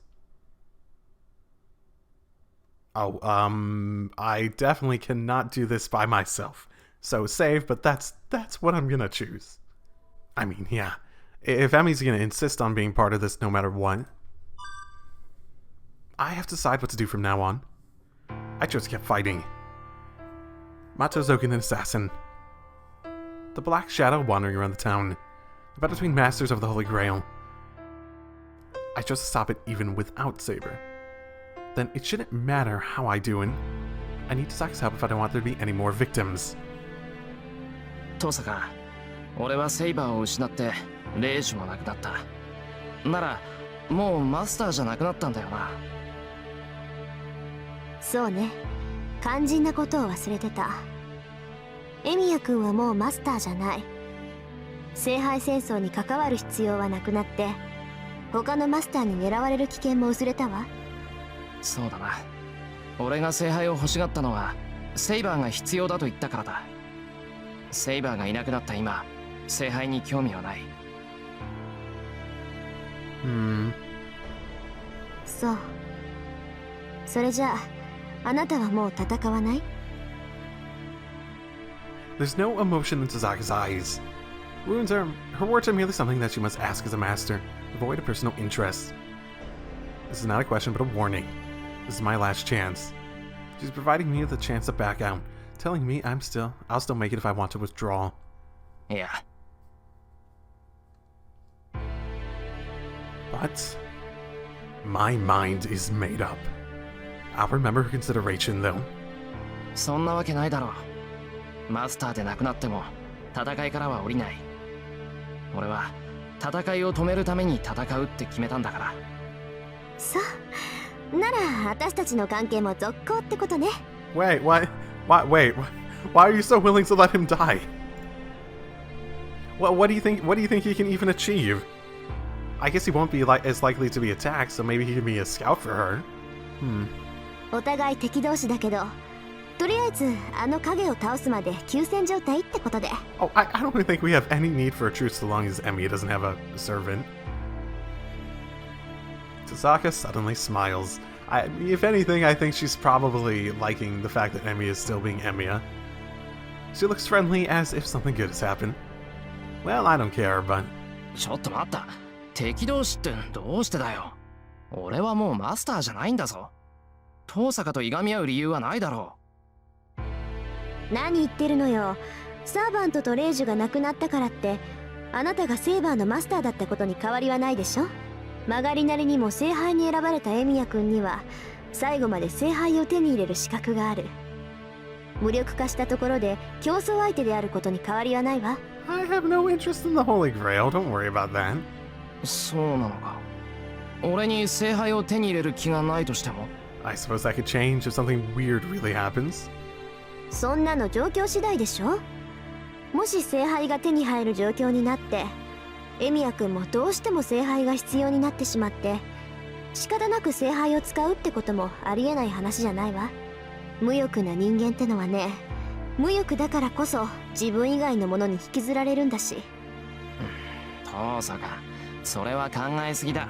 I definitely cannot do this by myself. So save, but that's what I'm gonna choose. I mean, yeah. If Emmy's gonna insist on being part of this no matter what, I have to decide what to do from now on. I just kept fighting. Matozoken an assassin. The Black Shadow wandering around the town. The battle between masters of the Holy Grail. I chose to stop it even without Saber. Then it shouldn't matter how I do it. I need Tosaka's help if I don't want there to be any more victims. 遠坂、俺はセイバーを失って霊樹もなくなった。ならもうマスターじゃなくなったんだよな。そうね。肝心なことを忘れてた。エミヤ君はもうマスターじゃない。聖杯戦争に関わる必要はなくなって、他のマスターに狙われる危険も薄れたわ。そうだな。俺が聖杯を欲しがったのはセイバーが必要だと言ったからだ。セイバーがいなくなった今、聖杯に興味はない。そう。それじゃあ、あなたはもう戦わない？ There's no emotion in Tazaka's eyes. Her words are merely something that she must ask as a master, devoid of personal interest. This is not a question, but a warning. This is my last chance. She's providing me with a chance to back out, telling me I'll still make it if I want to withdraw. いや But my mind is made up. I'll remember her consideration, though. そんなわけないだろう。マスターでなくなっても戦いからは降りない。俺は戦いを止めるために戦うって決めたんだから。そうなら私たちの関係も続行ってことね。 Wait, why are you so willing to let him die? What do you think he can even achieve? I guess he won't be as likely to be attacked, so maybe he can be a scout for her. お互い敵同士だけど、とりあえずあの影を倒すまで休戦状態ってことで。 Oh, I don't really think we have any need for a truce so long as Emiya doesn't have a servant. Tazaka suddenly smiles. If anything, I think she's probably liking the fact that Emiya is still being Emiya. She looks friendly, as if something good has happened. Well, I don't care, but... ちょっと待った。敵同士ってどうしてだよ。俺はもうマスターじゃないんだぞ。遠坂といがみ合う理由はないだろう。何言ってるのよ。サーバントとレイジュが亡くなったからってあなたがセーバーのマスターだったことに変わりはないでしょ。曲がりなりにも聖杯に選ばれたエミヤ君には最後まで聖杯を手に入れる資格がある。無力化したところで競争相手であることに変わりはないわ。 I have no interest in the Holy Grail, don't worry about that. そうなのか。俺に聖杯を手に入れる気がないとしても。 I suppose that could change if something weird really happens. そんなの状況次第でしょ。もし聖杯が手に入る状況になってエミヤ君もどうしても聖杯が必要になってしまって仕方なく聖杯を使うってこともありえない話じゃないわ。無欲な人間ってのはね、無欲だからこそ自分以外のものに引きずられるんだし。遠坂、それは考えすぎだ。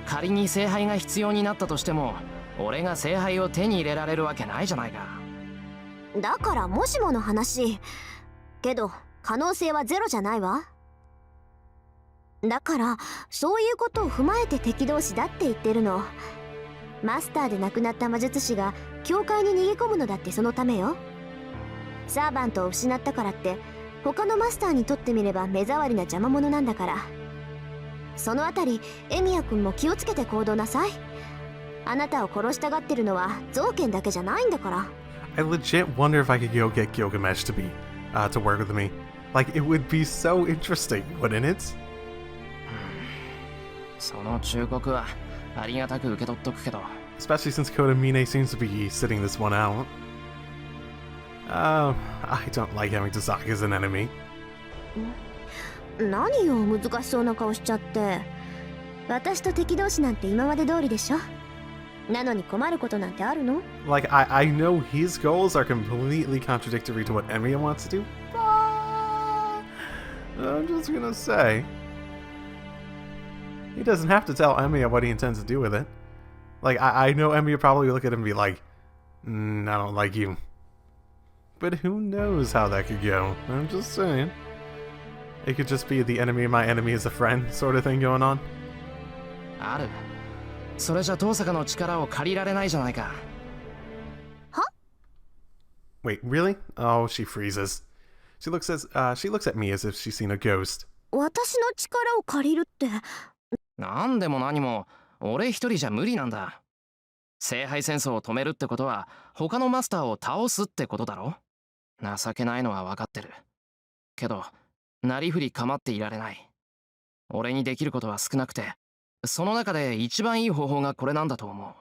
仮に聖杯が必要になったとしても俺が聖杯を手に入れられるわけないじゃないか。だからもしもの話けど可能性はゼロじゃないわ。だからそういうことを踏まえて敵同士だって言ってるの。マスターで亡くなった魔術師が教会に逃げ込むのだってそのためよ。サーバントを失ったからって他のマスターにとってみれば目障りな邪魔者なんだから。そのあたりエミヤ君も気をつけて行動なさい。あなたを殺したがってるのは造剣だけじゃないんだから。 I legit wonder if I could go get Gilgamesh to work with me. Like, it would be so interesting, wouldn't it? その忠告はありがたく受け取っとくけど。 Especially since Kodamine seems to be sitting this one out. I don't like having Tazaka as an enemy. 何よ難しそうな顔しちゃって。私と敵同士なんて今まで通りでしょ。なのに困ることなんてあるの？ Like, I know his goals are completely contradictory to what Emiya wants to do, but I'm just gonna say he doesn't have to tell Emiya what he intends to do with it. Like, I know Emiya probably look at him and be like, I don't like you. But who knows how that could go? I'm just saying. It could just be the enemy of my enemy is a friend sort of thing going on. ある。それじゃ遠坂の力を借りられないじゃないか。は？ Wait, really? Oh, she freezes. She looks at me as if she's seen a ghost. 私の力を借りるって。なんでも何も俺一人じゃ無理なんだ。聖杯戦争を止めるってことは他のマスターを倒すってことだろ。情けないのは分かってる。けどなりふり構っていられない。俺にできることは少なくて、その中で一番いい方法がこれなんだと思う。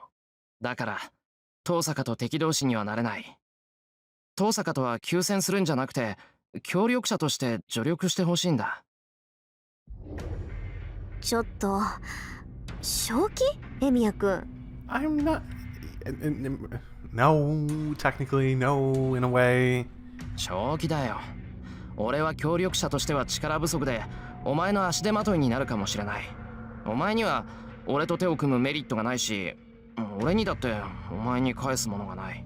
だから遠坂と敵同士にはなれない。遠坂とは休戦するんじゃなくて協力者として助力してほしいんだ。ちょっと正気？エミヤ君。 I'm not... No, technically, no, in a way. 正気だよ。俺は協力者としては力不足でお前の足手まといになるかもしれない。お前には俺と手を組むメリットがないし、俺にだってお前に返すものがない。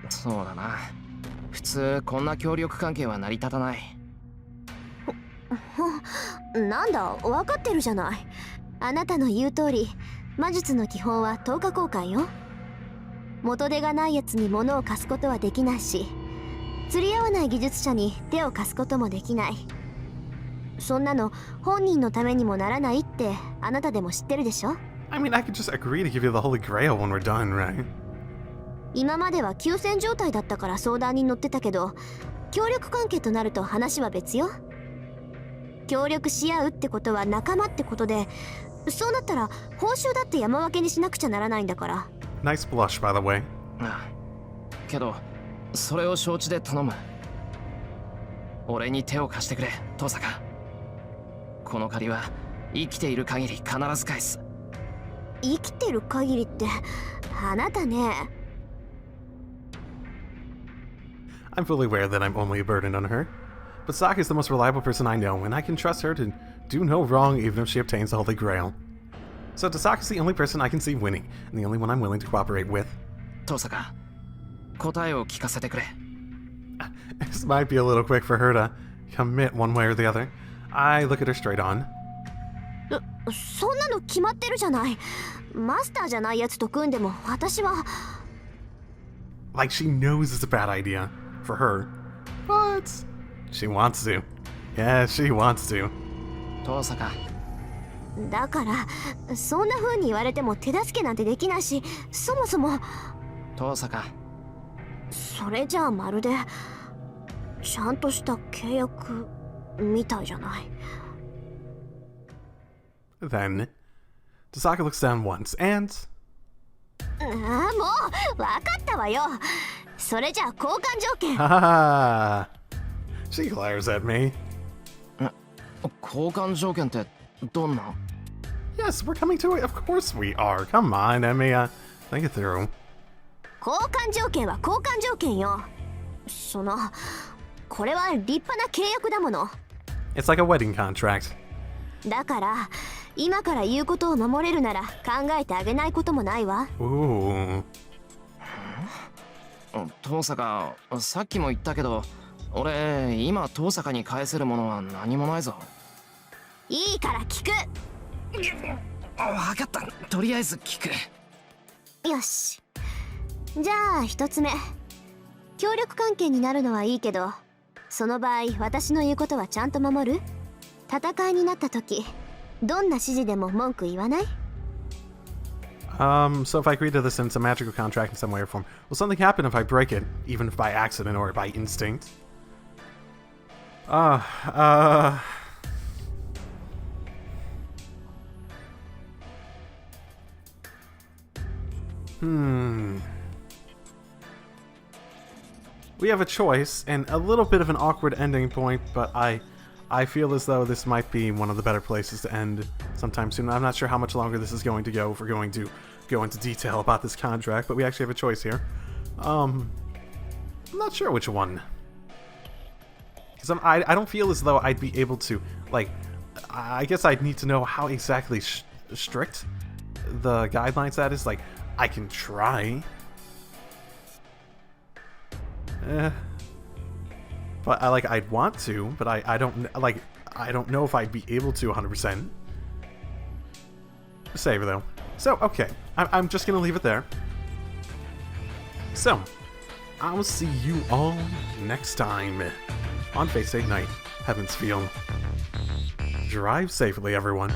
そうだな。普通こんな協力関係は成り立たない。なんだ、分かってるじゃない。あなたの言う通り、魔術の基本は等価交換よ。元手がないやつに物を貸すことはできないし、釣り合わない技術者に手を貸すこともできない。そんなの本人のためにもならないってあなたでも知ってるでしょ。 I mean, I could just agree to give you the Holy Grail when we're done, right? 今までは休戦状態だったから相談に乗ってたけど、協力関係となると話は別よ。協力し合うってことは仲間ってことで、そうなったら報酬だって山分けにしなくちゃならないんだから。 Nice blush, by the way. ああけどそれを承知で頼む。俺に手を貸してくれ登坂。この借りは生きている限り必ず返す。生きてる限りってあなたね。I'm fully aware that I'm only a burden on her, but Saki is the most reliable person I know, and I can trust her to do no wrong even if she obtains the Holy Grail. So Tasaka's the only person I can see winning, and the only one I'm willing to cooperate with. 登坂、答えを聞かせてくれ。This might be a little quick for her to commit one way or the other. I look at her straight on. そんなの決まってるじゃない。マスターじゃないやつと組んでも私は。 Like she knows it's a bad idea for her, but she wants to. Yeah, she wants to. 登坂、だからそんな風に言われても手助けなんてできないし、そもそも。登坂、それじゃあまるでちゃんとした契約みたいじゃない。 Then Tasaka looks down once and ああ、もう分かったわよ。それじゃあ交換条件。 haha. She glares at me. 交換条件ってどんな？ Yes, we're coming to it. Of course we are. Come on, Emiya. Think it through. 交換条件は交換条件よ。これは立派な契約だもの。 It's like a wedding contract. だから今から言うことを守れるなら考えてあげないこともないわ。 Ooh. 登坂、さっきも言ったけど俺今登坂に返せるものは何もないぞ。いいから聞く。分かった、とりあえず聞く。よし、じゃあ一つ目、協力関係になるのはいいけど、その場合私の言うことはちゃんと守る？戦いになった時どんな指示でも文句言わない？ So if I agree to this and it's a magical contract in some way or form, will something happen if I break it, even if by accident or by instinct? We have a choice and a little bit of an awkward ending point, but I feel as though this might be one of the better places to end sometime soon. I'm not sure how much longer this is going to go if we're going to go into detail about this contract, but we actually have a choice here. I'm not sure which one. Because I don't feel as though I'd be able to, like, I guess I'd need to know how exactly strict the guidelines that is. Like, I can try. But I'd want to, but I don't know if I'd be able to 100%. Saber though. So, okay. I'm just gonna leave it there. So, I'll see you all next time on Fate Stay Night, Heaven's Field. Drive safely, everyone.